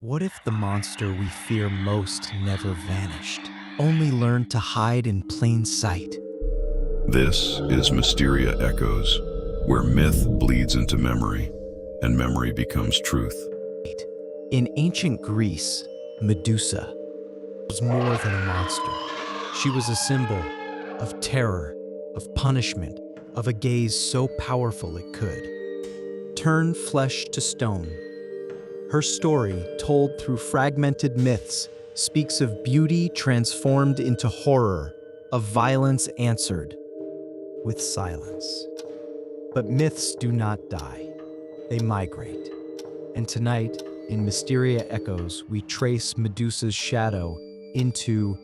What if the monster we fear most never vanished, only learned to hide in plain sight? This is Mysteria Echoes, where myth bleeds into memory, and memory becomes truth. In ancient Greece, Medusa was more than a monster. She was a symbol of terror, of punishment, of a gaze so powerful it could turn flesh to stone. Her story, told through fragmented myths, speaks of beauty transformed into horror, of violence answered with silence. But myths do not die, they migrate. And tonight, in Mysteria Echoes, we trace Medusa's shadow into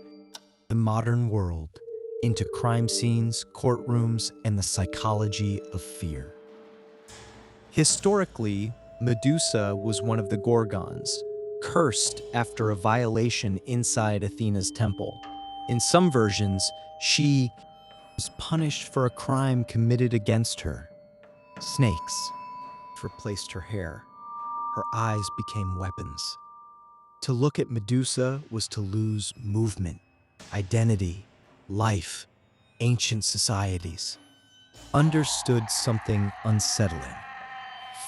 the modern world, into crime scenes, courtrooms, and the psychology of fear. Historically, Medusa was one of the Gorgons, cursed after a violation inside Athena's temple. In some versions, she was punished for a crime committed against her. Snakes replaced her hair. Her eyes became weapons. To look at Medusa was to lose movement, identity, life. Ancient societies understood something unsettling.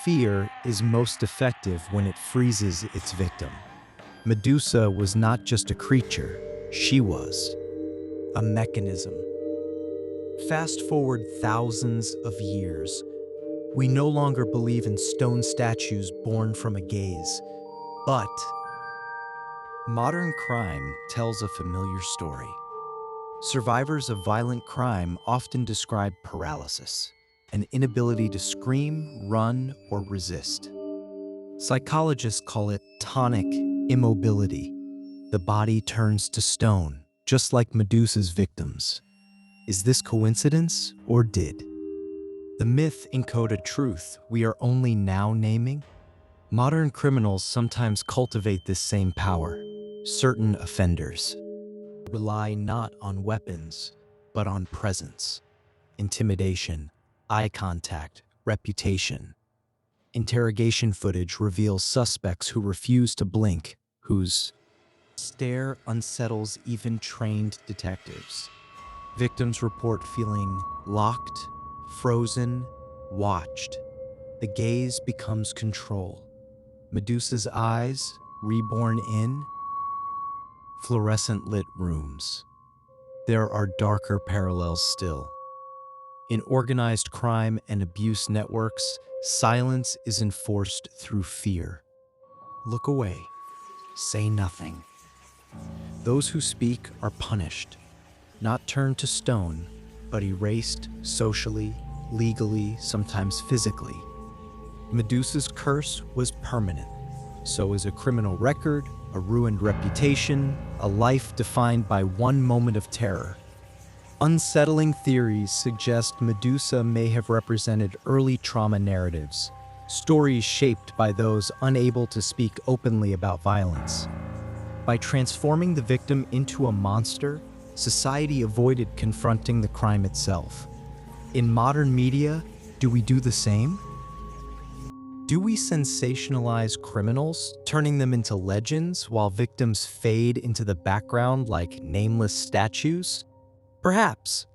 Fear is most effective when it freezes its victim. Medusa was not just a creature, she was a mechanism. Fast forward thousands of years, we no longer believe in stone statues born from a gaze, but modern crime tells a familiar story. Survivors of violent crime often describe paralysis, an inability to scream, run, or resist. Psychologists call it tonic immobility. The body turns to stone, just like Medusa's victims. Is this coincidence, or did the myth encode a truth we are only now naming? Modern criminals sometimes cultivate this same power. Certain offenders rely not on weapons, but on presence, intimidation, eye contact, reputation. Interrogation footage reveals suspects who refuse to blink, whose stare unsettles even trained detectives. Victims report feeling locked, frozen, watched. The gaze becomes control. Medusa's eyes, reborn in fluorescent lit rooms. There are darker parallels still. In organized crime and abuse networks, silence is enforced through fear. Look away. Say nothing. Those who speak are punished, not turned to stone, but erased socially, legally, sometimes physically. Medusa's curse was permanent. So is a criminal record, a ruined reputation, a life defined by one moment of terror. Unsettling theories suggest Medusa may have represented early trauma narratives, stories shaped by those unable to speak openly about violence. By transforming the victim into a monster, society avoided confronting the crime itself. In modern media, do we do the same? Do we sensationalize criminals, turning them into legends while victims fade into the background like nameless statues? Perhaps.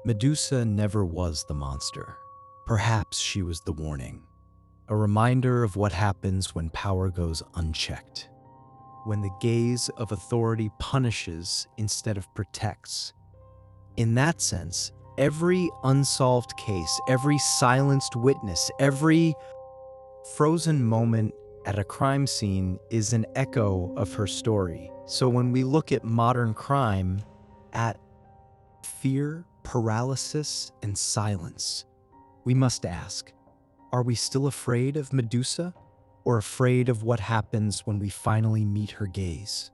Medusa never was the monster. Perhaps she was the warning. A reminder of what happens when power goes unchecked. When the gaze of authority punishes instead of protects. In that sense, every unsolved case, every silenced witness, every frozen moment at a crime scene is an echo of her story. So when we look at modern crime, at fear, paralysis, and silence, we must ask, are we still afraid of Medusa, or afraid of what happens when we finally meet her gaze?